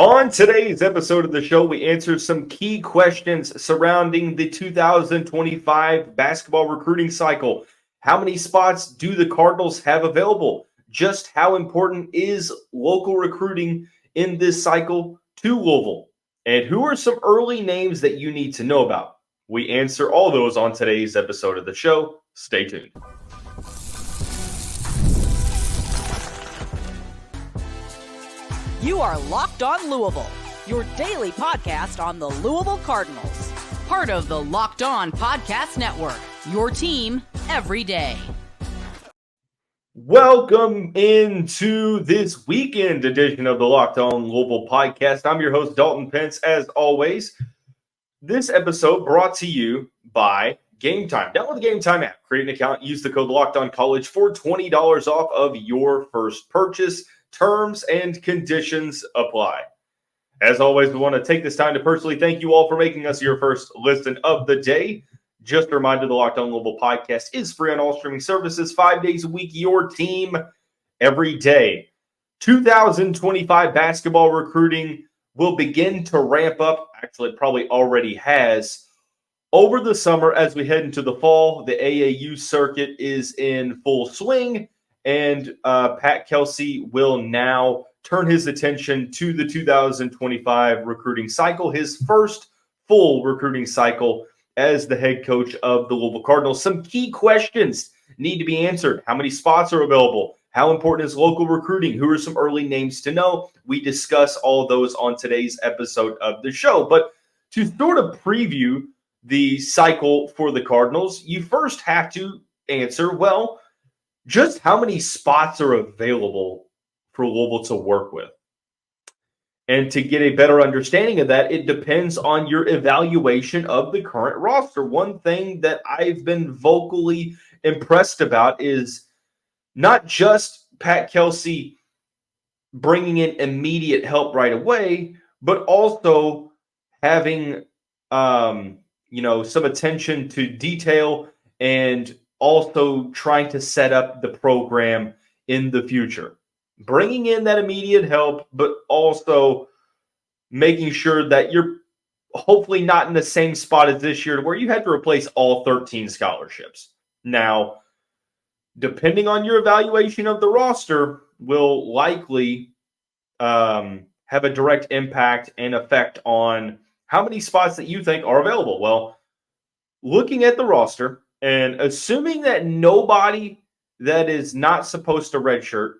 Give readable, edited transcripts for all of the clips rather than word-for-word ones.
On today's episode of the show, we answer some key questions surrounding the 2025 basketball recruiting cycle. How many spots do the Cardinals have available? Just how important is local recruiting in this cycle to Louisville? And who are some early names that you need to know about? We answer all those on today's episode of the show. Stay tuned. You are Locked On Louisville, your daily podcast on the Louisville Cardinals. Part of the Locked On Podcast Network, your team every day. Welcome into this weekend edition of the Locked On Louisville podcast. I'm your host, Dalton Pence, as always. This episode brought to you by Gametime. Download the Gametime app, create an account, use the code LOCKEDONCollege for $20 off of your first purchase. Terms and conditions apply. As always, we want to take this time to personally thank you all for making us your first listen of the day. Just a reminder, the Locked On Louisville podcast is free on all streaming services, 5 days a week, your team every day. 2025 basketball recruiting will begin to ramp up. Actually, it probably already has. Over the summer, as we head into the fall, the AAU circuit is in full swing. And Pat Kelsey will now turn his attention to the 2025 recruiting cycle, his first full recruiting cycle as the head coach of the Louisville Cardinals. Some key questions need to be answered. How many spots are available? How important is local recruiting? Who are some early names to know? We discuss all those on today's episode of the show. But to sort of preview the cycle for the Cardinals, you first have to answer, well, just how many spots are available for Louisville to work with. And to get a better understanding of that, it depends on your evaluation of the current roster. One thing that I've been vocally impressed about is not just Pat Kelsey bringing in immediate help right away, but also having some attention to detail and also trying to set up the program in the future. Bringing in that immediate help, but also making sure that you're hopefully not in the same spot as this year where you had to replace all 13 scholarships. Now, depending on your evaluation of the roster, will likely have a direct impact and effect on how many spots that you think are available. Well, looking at the roster, and assuming that nobody that is not supposed to redshirt.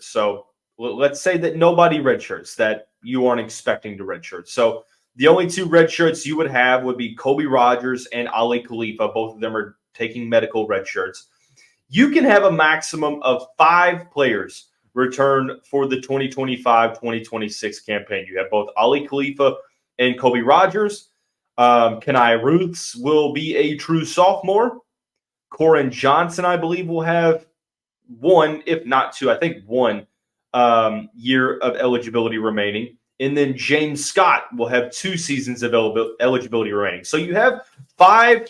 So let's say that nobody redshirts, that you aren't expecting to redshirt. So the only two redshirts you would have would be Kobe Rogers and Ali Khalifa. Both of them are taking medical redshirts. You can have a maximum of 5 players return for the 2025-2026 campaign. You have both Ali Khalifa and Kobe Rogers. Kenai Ruths will be a true sophomore. Corin Johnson, I believe, will have one, if not two, I think one year of eligibility remaining. And then James Scott will have 2 seasons of eligibility remaining. So you have 5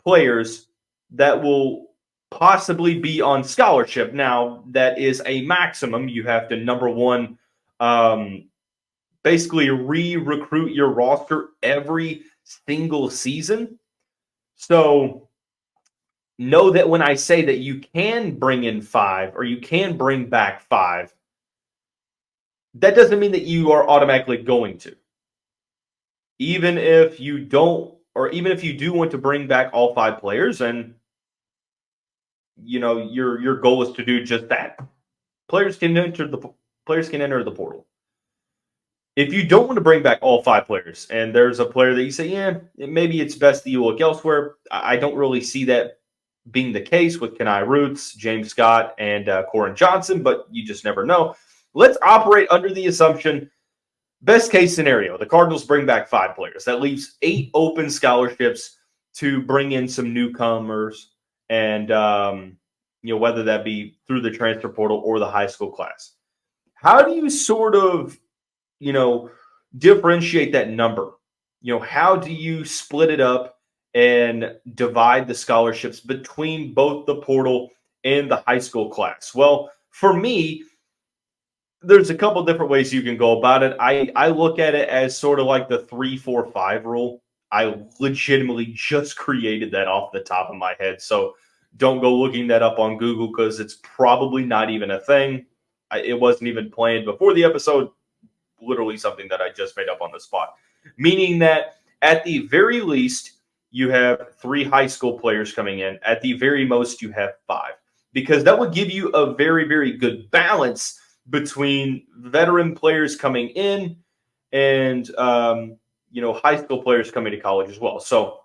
players that will possibly be on scholarship. Now, that is a maximum. You have to, number one, basically re-recruit your roster every single season. So know that when I say that you can bring in 5 or you can bring back 5, that doesn't mean that you are automatically going to. Even if you don't, or even if you do want to bring back all 5 players, and your goal is to do just that, players can enter the portal. If you don't want to bring back all 5 players, and there's a player that you say, maybe it's best that you look elsewhere, I don't really see that being the case with Kenai Ruths, James Scott, and Corin Johnson, but you just never know. Let's operate under the assumption, best case scenario, the Cardinals bring back 5 players. That leaves 8 open scholarships to bring in some newcomers, and whether that be through the transfer portal or the high school class. How do you sort of differentiate that number? How do you split it up and divide the scholarships between both the portal and the high school class? Well, for me, there's a couple different ways you can go about it. I look at it as sort of like the 3-4-5 rule. I legitimately just created that off the top of my head. So don't go looking that up on Google because it's probably not even a thing. It wasn't even planned before the episode. Literally something that I just made up on the spot. Meaning that at the very least, you have 3 high school players coming in. At the very most, you have 5. Because that would give you a very, very good balance between veteran players coming in and high school players coming to college as well. So,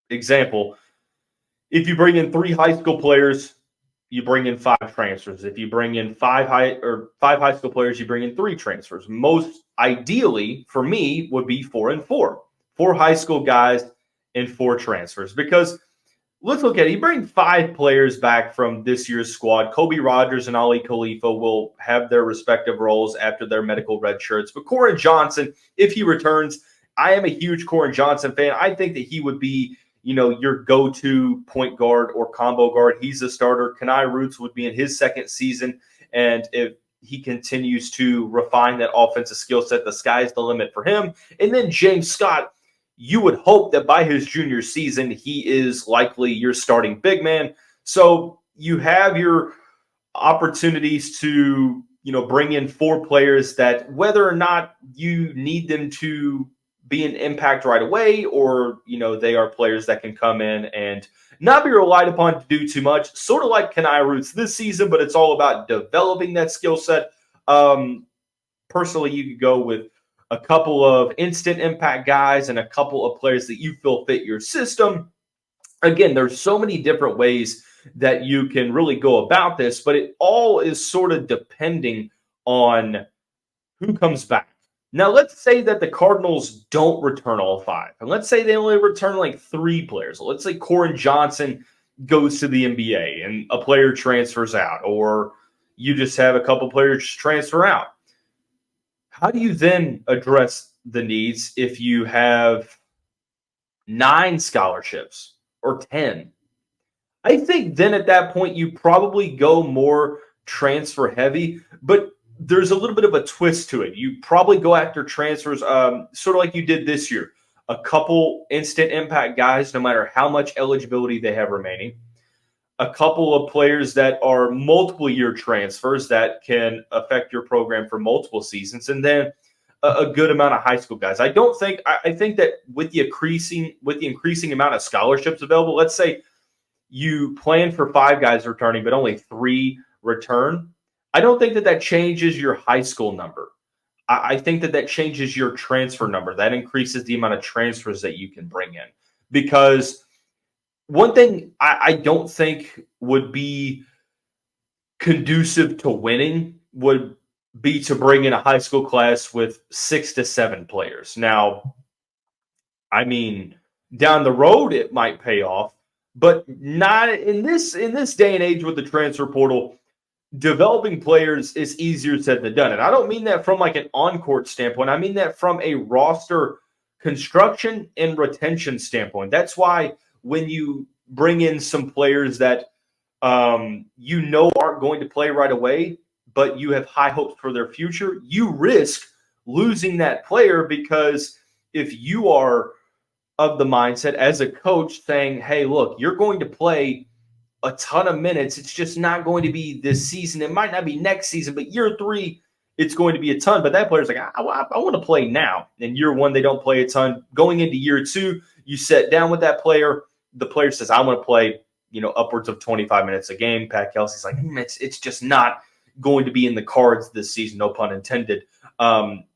example, if you bring in 3 high school players, you bring in 5 transfers. If you bring in 5 high school players, you bring in 3 transfers. Most ideally for me would be 4 and 4. 4 high school guys and 4 transfers. Because let's look at it. You bring 5 players back from this year's squad. Kobe Rogers and Ali Khalifa will have their respective roles after their medical red shirts. But Corin Johnson, if he returns, I am a huge Corin Johnson fan. I think that he would be, your go-to point guard or combo guard. He's a starter. Kenai Roots would be in his second season. And if he continues to refine that offensive skill set, the sky's the limit for him. And then James Scott, you would hope that by his junior season, he is likely your starting big man. So you have your opportunities to, bring in 4 players that whether or not you need them to be an impact right away, or, they are players that can come in and not be relied upon to do too much, sort of like Kenai Roots this season, but it's all about developing that skill set. Personally, you could go with a couple of instant impact guys and a couple of players that you feel fit your system. Again, there's so many different ways that you can really go about this, but it all is sort of depending on who comes back. Now, let's say that the Cardinals don't return all 5. And let's say they only return like 3 players. Let's say Corin Johnson goes to the NBA and a player transfers out, or you just have a couple players transfer out. How do you then address the needs if you have 9 scholarships or 10? I think then at that point you probably go more transfer heavy, but there's a little bit of a twist to it. You probably go after transfers sort of like you did this year. A couple instant impact guys, no matter how much eligibility they have remaining. A couple of players that are multiple year transfers that can affect your program for multiple seasons, and then a good amount of high school guys. I think that with the increasing amount of scholarships available, let's say you plan for 5 guys returning, but only 3 return. I don't think that changes your high school number. I think that changes your transfer number. That increases the amount of transfers that you can bring in. Because one thing I don't think would be conducive to winning would be to bring in a high school class with 6 to 7 players. Now, I mean, down the road it might pay off, but not in this day and age with the transfer portal. Developing players is easier said than done. And I don't mean that from like an on-court standpoint. I mean that from a roster construction and retention standpoint. That's why when you bring in some players that aren't going to play right away, but you have high hopes for their future, you risk losing that player, because if you are of the mindset as a coach saying, hey, look, you're going to play a ton of minutes. It's just not going to be this season. It might not be next season, but year 3, it's going to be a ton. But that player's like, I want to play now. And year 1, they don't play a ton. Going into year 2, you sit down with that player. The player says, I want to play, upwards of 25 minutes a game. Pat Kelsey's like, it's just not going to be in the cards this season. No pun intended.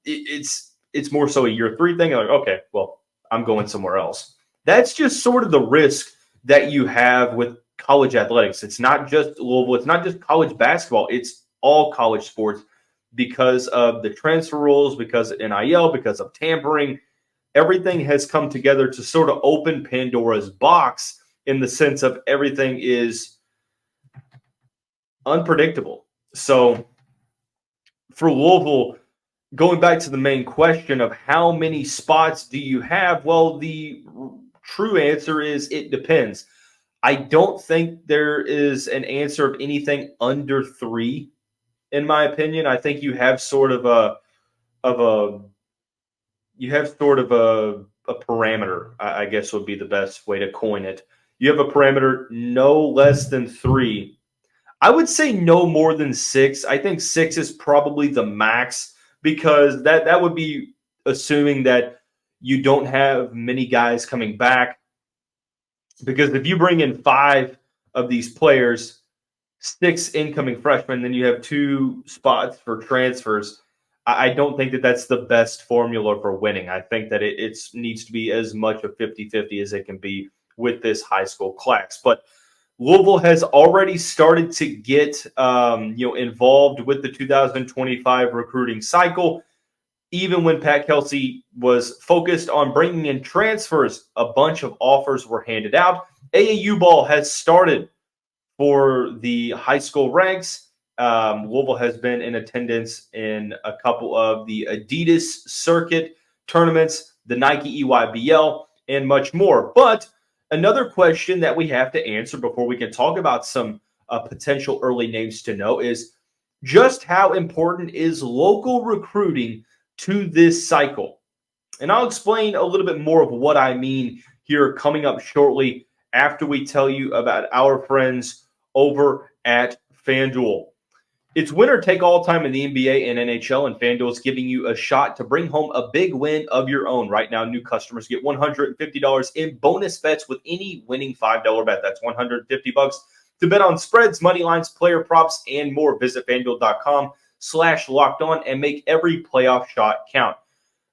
It's more so a year 3 thing. Like, okay, well, I'm going somewhere else. That's just sort of the risk that you have with college athletics. It's not just Louisville. It's not just college basketball. It's all college sports, because of the transfer rules, because of NIL, because of tampering. Everything has come together to sort of open Pandora's box in the sense of everything is unpredictable. So for Louisville, going back to the main question of how many spots do you have? Well, the true answer is it depends. I don't think there is an answer of anything under 3. in my opinion. I think you have sort of a parameter, I guess would be the best way to coin it. You have a parameter no less than 3. I would say no more than 6. I think 6 is probably the max, because that would be assuming that you don't have many guys coming back. Because if you bring in 5 of these players, 6 incoming freshmen, then you have 2 spots for transfers. I don't think that that's the best formula for winning. I think that it needs to be as much of 50-50 as it can be with this high school class. But Louisville has already started to get involved with the 2025 recruiting cycle. Even when Pat Kelsey was focused on bringing in transfers, a bunch of offers were handed out. AAU ball has started for the high school ranks. Louisville has been in attendance in a couple of the Adidas circuit tournaments, the Nike EYBL, and much more. But another question that we have to answer before we can talk about some potential early names to know is just how important is local recruiting to this cycle? And I'll explain a little bit more of what I mean here coming up shortly after we tell you about our friends over at FanDuel. It's winner take all time in the NBA and NHL, and FanDuel is giving you a shot to bring home a big win of your own. Right now, new customers get $150 in bonus bets with any winning $5 bet. That's $150 to bet on spreads, money lines, player props, and more. Visit FanDuel.com/lockedon and make every playoff shot count.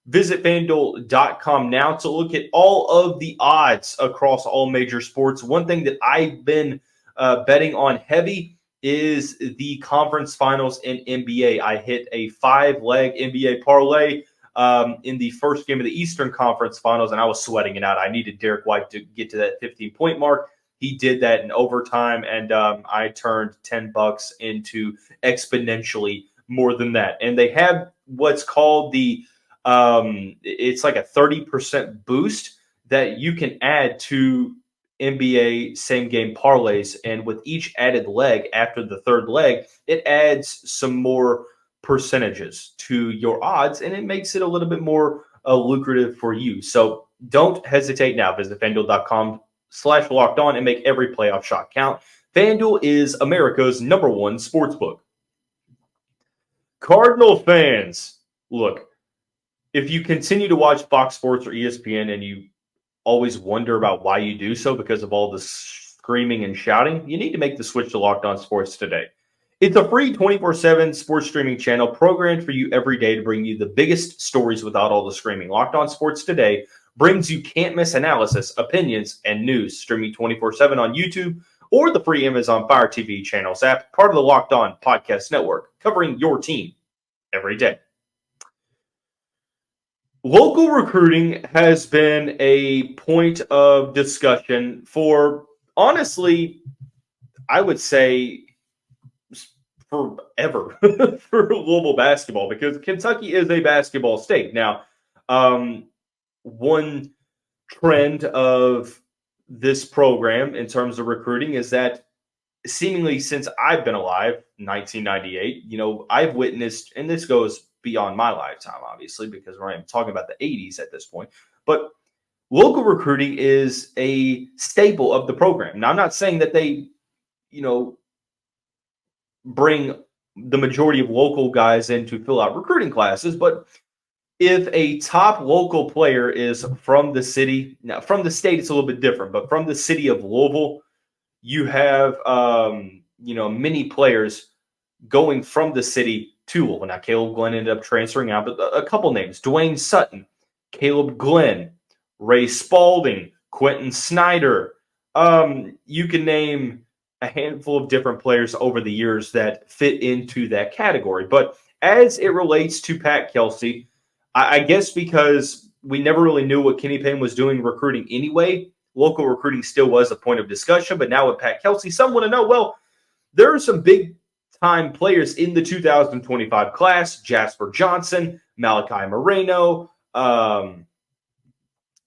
Visit FanDuel.com now to look at all of the odds across all major sports. One thing that I've been betting on heavy is the conference finals in NBA. I hit a 5-leg NBA parlay in the first game of the Eastern Conference Finals, and I was sweating it out. I needed Derek White to get to that 15-point mark. He did that in overtime, and I turned $10 into exponentially more than that. And they have what's called the it's like a 30% boost that you can add to NBA same game parlays. And with each added leg after the third leg, it adds some more percentages to your odds, and it makes it a little bit more lucrative for you. So don't hesitate now. Visit FanDuel.com/lockedon and make every playoff shot count. FanDuel is America's #1 sportsbook. Cardinal fans, look, if you continue to watch Fox Sports or ESPN and you always wonder about why you do so because of all the screaming and shouting, you need to make the switch to Locked On Sports today. It's a free 24/7 sports streaming channel programmed for you every day to bring you the biggest stories without all the screaming. Locked On Sports Today brings you can't-miss analysis, opinions, and news, streaming 24/7 on YouTube or the free Amazon Fire TV channels app, part of the Locked On Podcast Network, covering your team every day. Local recruiting has been a point of discussion for, honestly, I would say forever for Louisville basketball, because Kentucky is a basketball state. Now, one trend of this program in terms of recruiting is that seemingly since I've been alive, 1998, I've witnessed, and this goes beyond my lifetime, obviously, because I'm talking about the 80s at this point, but local recruiting is a staple of the program. Now, I'm not saying that they, bring the majority of local guys in to fill out recruiting classes, but if a top local player is from the city, now from the state, it's a little bit different, but from the city of Louisville, you have, many players going from the city to Louisville. Now, Caleb Glenn ended up transferring out, but a couple names: Dwayne Sutton, Caleb Glenn, Ray Spalding, Quentin Snyder. You can name a handful of different players over the years that fit into that category. But as it relates to Pat Kelsey, I guess because we never really knew what Kenny Payne was doing recruiting anyway, local recruiting still was a point of discussion. But now with Pat Kelsey, some want to know, well, there are some big-time players in the 2025 class: Jasper Johnson, Malachi Moreno.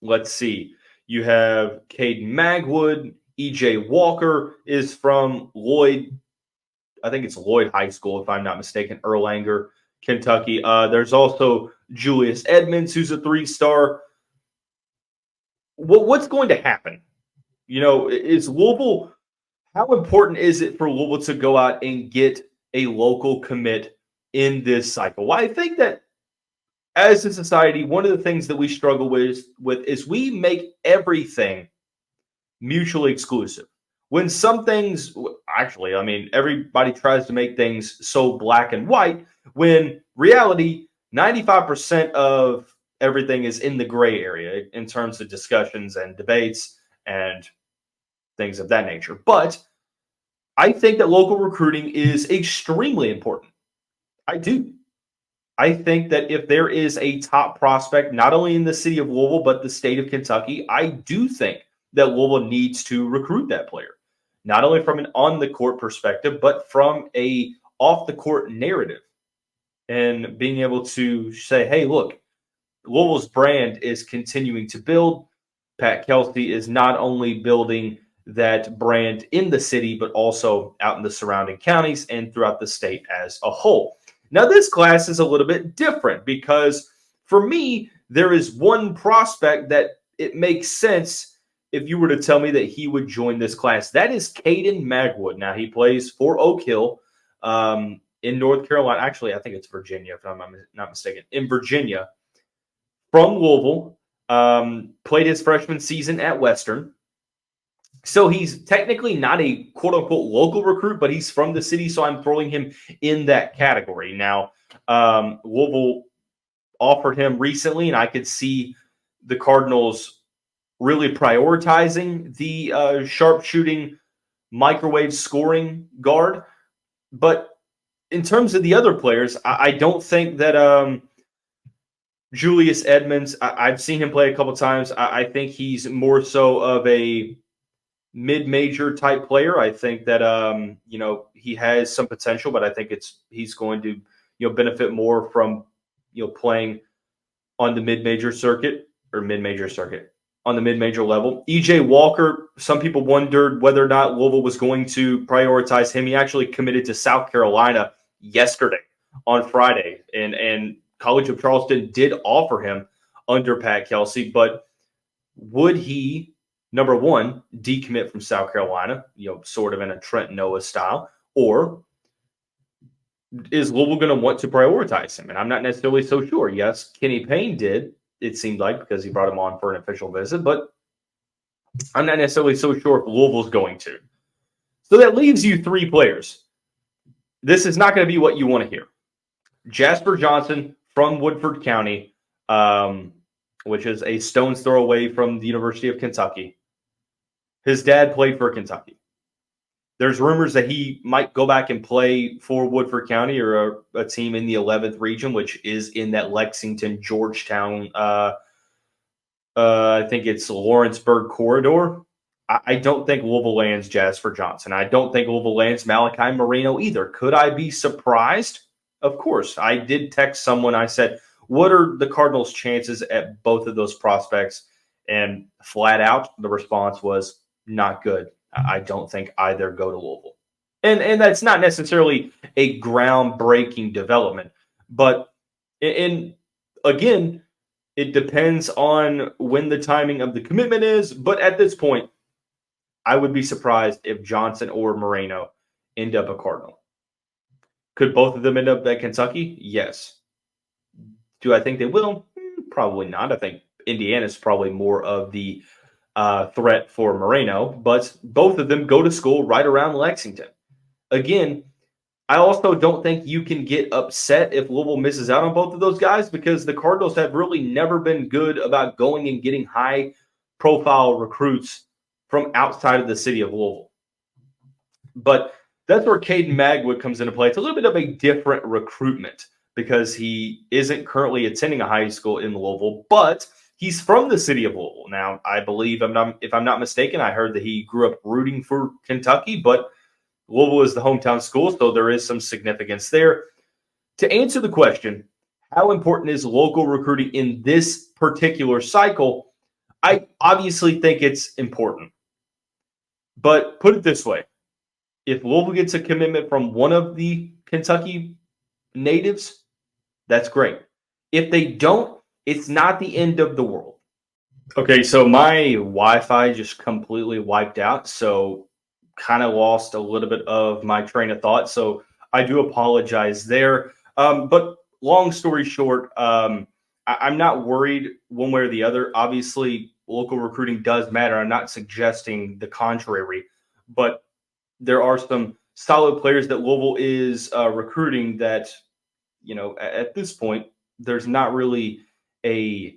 Let's see. You have Caden Magwood. EJ Walker is from Lloyd. I think it's Lloyd High School, if I'm not mistaken, Erlanger, Kentucky. There's also Julius Edmonds, who's a 3-star. What's going to happen? Is Louisville, how important is it for Louisville to go out and get a local commit in this cycle? Well, I think that as a society, one of the things that we struggle with is we make everything mutually exclusive. When some things, actually, everybody tries to make things so black and white, when reality, 95% of everything is in the gray area in terms of discussions and debates and things of that nature. But I think that local recruiting is extremely important. I do. I think that if there is a top prospect, not only in the city of Louisville, but the state of Kentucky, I do think that Louisville needs to recruit that player, not only from an on-the-court perspective, but from a off-the-court narrative and being able to say, hey, look, Louisville's brand is continuing to build. Pat Kelsey is not only building that brand in the city, but also out in the surrounding counties and throughout the state as a whole. Now, this class is a little bit different because for me, there is one prospect that it makes sense if you were to tell me that he would join this class. That is Caden Magwood. Now, he plays for Oak Hill in North Carolina. Actually, I think it's Virginia, if I'm not mistaken. In Virginia, from Louisville, played his freshman season at Western. So he's technically not a quote-unquote local recruit, but he's from the city, so I'm throwing him in that category. Now, Louisville offered him recently, and I could see the Cardinals really prioritizing the sharpshooting, microwave scoring guard. But in terms of the other players, I don't think that Julius Edmonds, I've seen him play a couple times. I think he's more so of a mid-major type player. I think that he has some potential, but I think he's going to benefit more from playing on the mid-major circuit on the mid-major level. EJ Walker, some people wondered whether or not Louisville was going to prioritize him. He actually committed to South Carolina yesterday on Friday, and College of Charleston did offer him under Pat Kelsey, but would he, number one, decommit from South Carolina, sort of in a Trent Noah style, or is Louisville going to want to prioritize him? And I'm not necessarily so sure. Yes, Kenny Payne did, it seemed like, because he brought him on for an official visit, but I'm not necessarily so sure if Louisville's going to. So that leaves you 3 players. This is not going to be what you want to hear. Jasper Johnson from Woodford County, which is a stone's throw away from the University of Kentucky. His dad played for Kentucky. There's rumors that he might go back and play for Woodford County or a team in the 11th region, which is in that Lexington, Georgetown, I think it's Lawrenceburg corridor. I don't think Louisville lands Jasper Johnson. I don't think Louisville lands Malachi Moreno either. Could I be surprised? Of course. I did text someone. I said, what are the Cardinals' chances at both of those prospects? And flat out, the response was not good. I don't think either go to Louisville. And that's not necessarily a groundbreaking development. But again, it depends on when the timing of the commitment is. But at this point, I would be surprised if Johnson or Moreno end up a Cardinal. Could both of them end up at Kentucky? Yes. Do I think they will? Probably not. I think Indiana's probably more of the threat for Moreno, but both of them go to school right around Lexington. Again, I also don't think you can get upset if Louisville misses out on both of those guys because the Cardinals have really never been good about going and getting high-profile recruits from outside of the city of Louisville. But that's where Caden Magwood comes into play. It's a little bit of a different recruitment because he isn't currently attending a high school in Louisville, but he's from the city of Louisville. Now, I believe, if I'm not mistaken, I heard that he grew up rooting for Kentucky, but Louisville is the hometown school, so there is some significance there. To answer the question, how important is local recruiting in this particular cycle? I obviously think it's important. But put it this way. If Louisville gets a commitment from one of the Kentucky natives, that's great. If they don't, it's not the end of the world. Okay, so my Wi-Fi just completely wiped out, so kind of lost a little bit of my train of thought. So I do apologize there. But long story short, I'm not worried one way or the other. Obviously, local recruiting does matter. I'm not suggesting the contrary, but there are some solid players that Louisville is recruiting that, at this point, there's not really a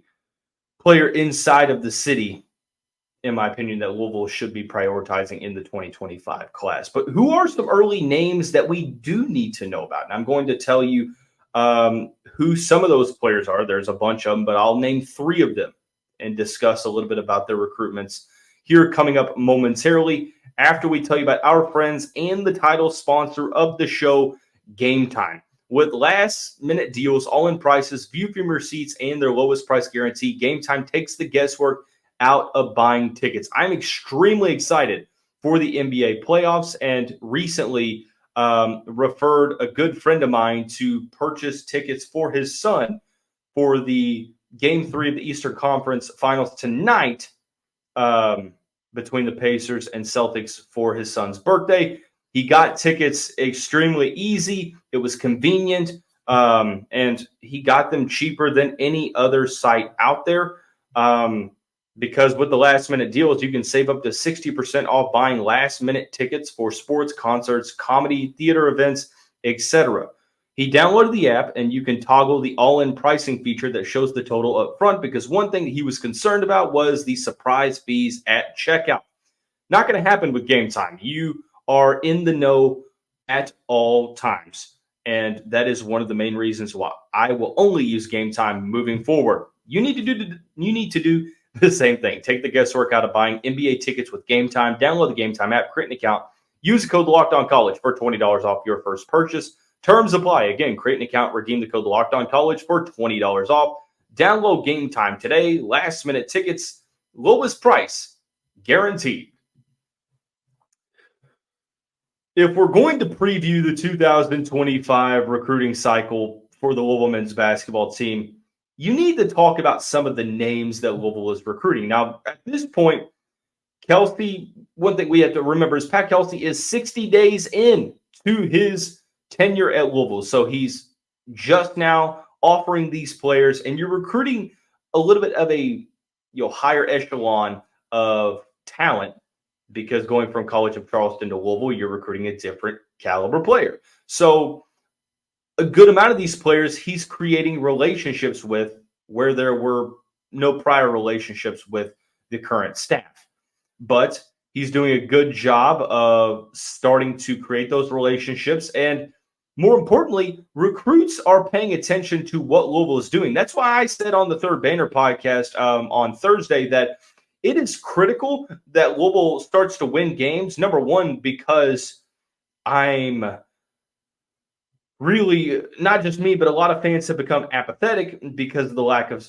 player inside of the city, in my opinion, that Louisville should be prioritizing in the 2025 class. But who are some early names that we do need to know about? And I'm going to tell you who some of those players are. There's a bunch of them, but I'll name 3 of them and discuss a little bit about their recruitments here coming up momentarily after we tell you about our friends and the title sponsor of the show, Gametime. With last-minute deals, all-in prices, view from your seats, and their lowest price guarantee, Gametime takes the guesswork out of buying tickets. I'm extremely excited for the NBA playoffs and recently referred a good friend of mine to purchase tickets for his son for the Game 3 of the Eastern Conference Finals tonight between the Pacers and Celtics for his son's birthday. He got tickets extremely easy. It was convenient, and he got them cheaper than any other site out there. Because with the last-minute deals, you can save up to 60% off buying last-minute tickets for sports, concerts, comedy, theater events, etc. He downloaded the app, and you can toggle the all-in pricing feature that shows the total up front, because one thing that he was concerned about was the surprise fees at checkout. Not going to happen with Gametime. You are in the know at all times, and that is one of the main reasons why I will only use Gametime moving forward. You need to do the same thing. Take the guesswork out of buying NBA tickets with Gametime. Download the Gametime app, create an account, use the code LOCKEDONCollege for $20 off your first purchase. Terms apply. Again, create an account, redeem the code LOCKEDONCollege for $20 off. Download Gametime today. Last minute tickets, lowest price, guaranteed. If we're going to preview the 2025 recruiting cycle for the Louisville men's basketball team, you need to talk about some of the names that Louisville is recruiting. Now, at this point, Kelsey, one thing we have to remember is Pat Kelsey is 60 days in to his tenure at Louisville. So he's just now offering these players, and you're recruiting a little bit of a higher echelon of talent, because going from College of Charleston to Louisville, you're recruiting a different caliber player. So a good amount of these players he's creating relationships with where there were no prior relationships with the current staff. But he's doing a good job of starting to create those relationships. And more importantly, recruits are paying attention to what Louisville is doing. That's why I said on the Third Banner podcast on Thursday that it is critical that Louisville starts to win games. Number one, because I'm really, not just me, but a lot of fans have become apathetic because of the lack of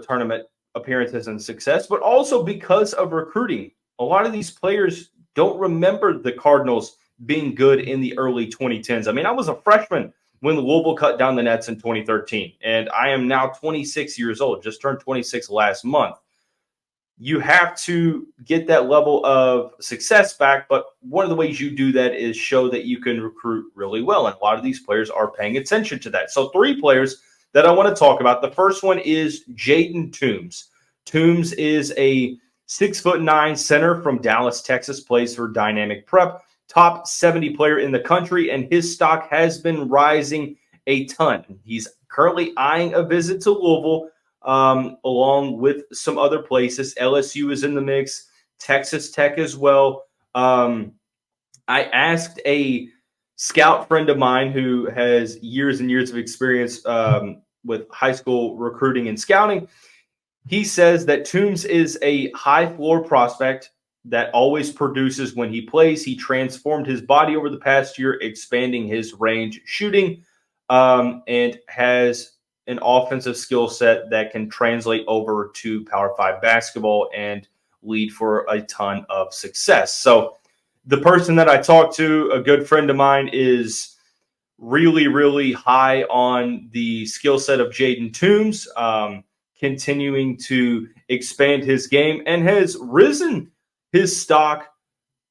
tournament appearances and success, but also because of recruiting. A lot of these players don't remember the Cardinals being good in the early 2010s. I mean, I was a freshman when Louisville cut down the nets in 2013, and I am now 26 years old, just turned 26 last month. You have to get that level of success back, but one of the ways you do that is show that you can recruit really well, and a lot of these players are paying attention to that. So 3 players that I want to talk about. The first one is Jaden Toombs. Toombs is a 6'9" center from Dallas, Texas, plays for Dynamic Prep, top 70 player in the country, and his stock has been rising a ton. He's currently eyeing a visit to Louisville, along with some other places. LSU is in the mix, Texas Tech as well. I asked a scout friend of mine who has years and years of experience with high school recruiting and scouting. He says that Toombs is a high floor prospect that always produces when he plays. He transformed his body over the past year, expanding his range shooting, and has an offensive skill set that can translate over to Power 5 basketball and lead for a ton of success. So The person that I talked to, a good friend of mine, is really, really high on the skill set of Jaden Toombs, continuing to expand his game and has risen his stock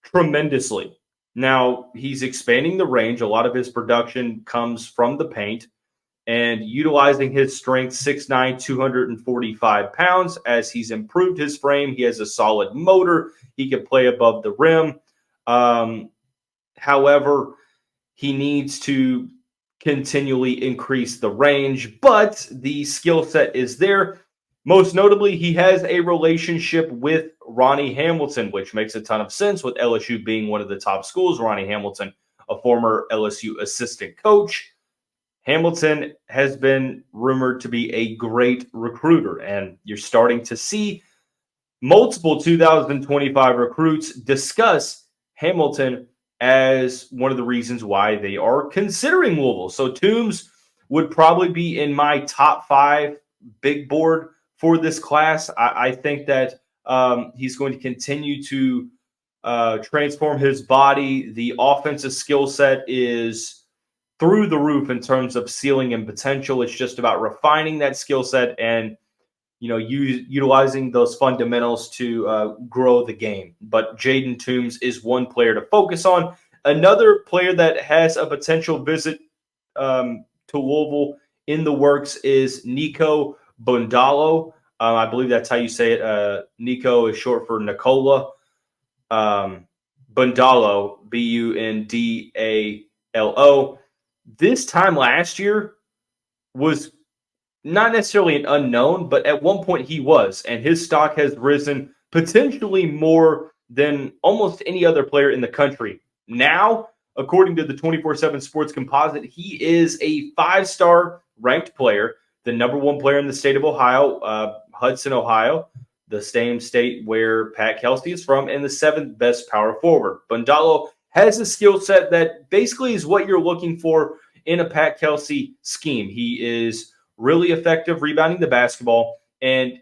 tremendously. Now, he's expanding the range. A lot of his production comes from the paint and utilizing his strength, 6'9", 245 pounds. As he's improved his frame, he has a solid motor. He can play above the rim. However, he needs to continually increase the range, but the skill set is there. Most notably, he has a relationship with Ronnie Hamilton, which makes a ton of sense with LSU being one of the top schools. Ronnie Hamilton, a former LSU assistant coach. Hamilton has been rumored to be a great recruiter, and you're starting to see multiple 2025 recruits discuss Hamilton as one of the reasons why they are considering Louisville. So Toombs would probably be in my top 5 big board for this class. I think that he's going to continue to transform his body. The offensive skill set is through the roof in terms of ceiling and potential. It's just about refining that skill set and utilizing those fundamentals to grow the game. But Jaden Toombs is one player to focus on. Another player that has a potential visit to Louisville in the works is Nico Bundalo. I believe that's how you say it. Nico is short for Nicola. Bundalo, Bundalo. This time last year was not necessarily an unknown, but at one point he was, and his stock has risen potentially more than almost any other player in the country. Now, according to the 24/7 Sports Composite, he is a 5-star ranked player, the number 1 player in the state of Ohio, Hudson, Ohio, the same state where Pat Kelsey is from, and the 7th best power forward. Bundalo has a skill set that basically is what you're looking for in a Pat Kelsey scheme. He is really effective rebounding the basketball, and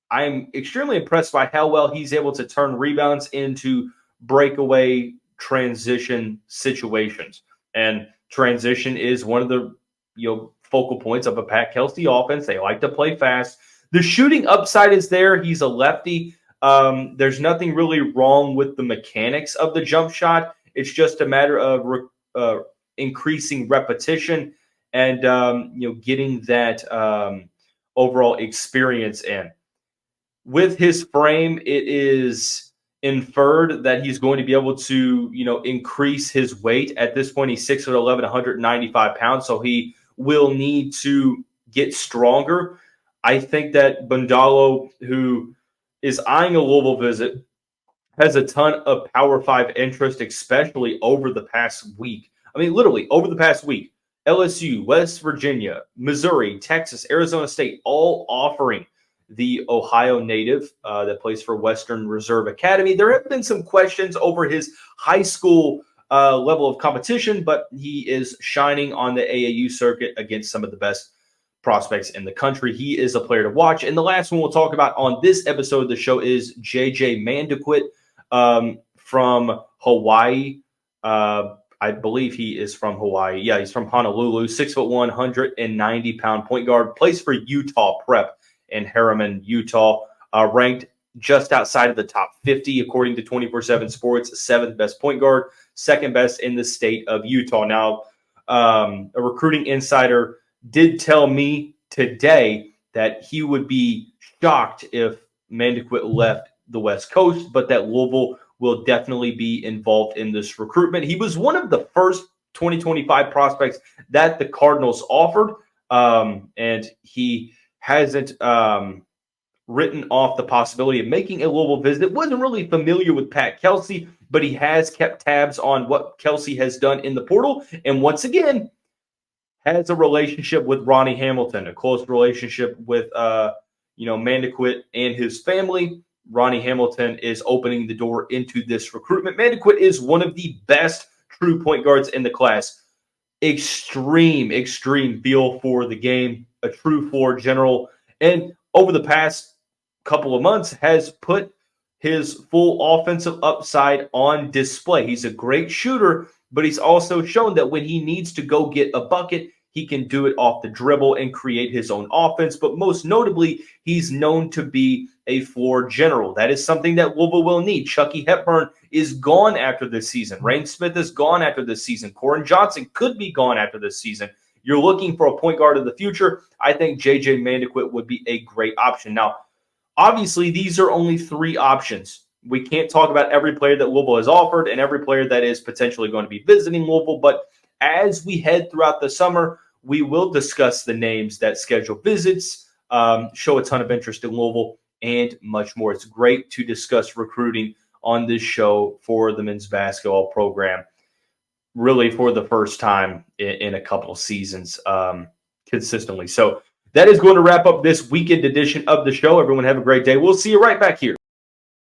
I'm extremely impressed by how well he's able to turn rebounds into breakaway transition situations. And transition is one of the focal points of a Pat Kelsey offense. They like to play fast. The shooting upside is there. He's a lefty. There's nothing really wrong with the mechanics of the jump shot. It's just a matter of increasing repetition and getting that overall experience in. With his frame, it is inferred that he's going to be able to increase his weight. At this point, he's 6'11", 195 pounds, so he will need to get stronger. I think that Bundalo, who is eyeing a Louisville visit, has a ton of Power 5 interest, especially over the past week. I mean, literally over the past week. LSU, West Virginia, Missouri, Texas, Arizona State, all offering the Ohio native that plays for Western Reserve Academy. There have been some questions over his high school level of competition, but he is shining on the AAU circuit against some of the best prospects in the country. He is a player to watch. And the last one we'll talk about on this episode of the show is JJ Mandequit from Hawaii. I believe he is from Hawaii. Yeah, he's from Honolulu. 6'1", 190-pound point guard. Plays for Utah Prep in Harriman, Utah. Ranked just outside of the top 50 according to 24/7 Sports. 7th best point guard. 2nd best in the state of Utah. Now, a recruiting insider did tell me today that he would be shocked if Mandequit left the West Coast, but that Louisville will definitely be involved in this recruitment. He was one of the first 2025 prospects that the Cardinals offered, and he hasn't written off the possibility of making a Louisville visit. Wasn't really familiar with Pat Kelsey, but he has kept tabs on what Kelsey has done in the portal, and once again, has a relationship with Ronnie Hamilton, a close relationship with Mandequit and his family. Ronnie Hamilton is opening the door into this recruitment. Mandequit is one of the best true point guards in the class. Extreme feel for the game, a true floor general, and over the past couple of months has put his full offensive upside on display. He's a great shooter, but he's also shown that when he needs to go get a bucket, he can do it off the dribble and create his own offense. But most notably, he's known to be a floor general. That is something that Louisville will need. Chucky Hepburn is gone after this season. Rain Smith is gone after this season. Corin Johnson could be gone after this season. You're looking for a point guard of the future. I think J.J. Mandequit would be a great option. Now, obviously, these are only 3 options. We can't talk about every player that Louisville has offered and every player that is potentially going to be visiting Louisville, but as we head throughout the summer, we will discuss the names that schedule visits, show a ton of interest in Louisville, and much more. It's great to discuss recruiting on this show for the men's basketball program, really for the first time in a couple of seasons consistently. So that is going to wrap up this weekend edition of the show. Everyone have a great day. We'll see you right back here